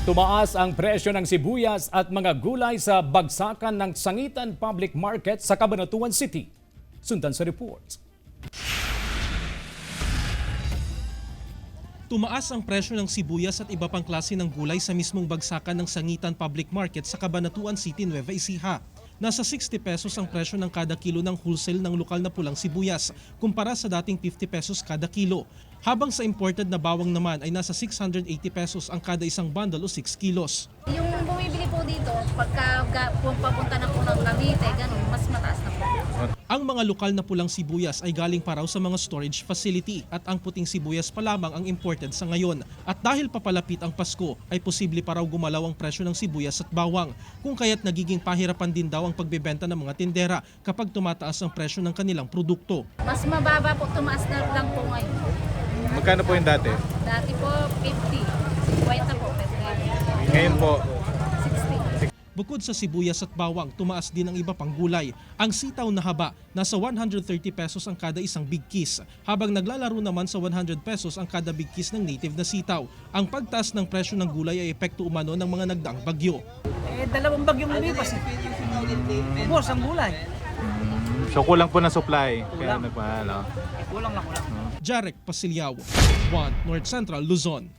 Tumaas ang presyo ng sibuyas at mga gulay sa bagsakan ng Sangitan Public Market sa Cabanatuan City. Sundan sa report. Tumaas ang presyo ng sibuyas at iba pang klase ng gulay sa mismong bagsakan ng Sangitan Public Market sa Cabanatuan City, Nueva Ecija. Nasa 60 pesos ang presyo ng kada kilo ng wholesale ng lokal na pulang sibuyas kumpara sa dating 50 pesos kada kilo. Habang sa imported na bawang naman ay nasa 680 pesos ang kada isang bundle o 6 kilos. Yung bumibili po dito, pagka papunta na po ng Cavite, ganun, mas mataas na po. Ang mga lokal na pulang sibuyas ay galing pa raw sa mga storage facility at ang puting sibuyas pa lamang ang imported sa ngayon. At dahil papalapit ang Pasko, ay posible pa raw gumalaw ang presyo ng sibuyas at bawang. Kung kaya't nagiging pahirapan din daw ang pagbebenta ng mga tindera kapag tumataas ang presyo ng kanilang produkto. Mas mababa po, tumaas na lang po ngayon. Magkano po yung dati? Dati po 50, white na po, Ngayon po, 60. Bukod sa sibuyas at bawang, tumaas din ang iba pang gulay. Ang sitaw na haba, nasa 130 pesos ang kada isang big kiss, habang naglalaro naman sa 100 pesos ang kada big kiss ng native na sitaw. Ang pagtaas ng presyo ng gulay ay epekto umano ng mga nagdaang bagyo. Dalawang bagyong lumipas. Boss, ang gulay. so kulang po na supply. Kaya Kulang. nagpahalo. Kulang. Jarek Pasilyaw, 1 North Central, Luzon.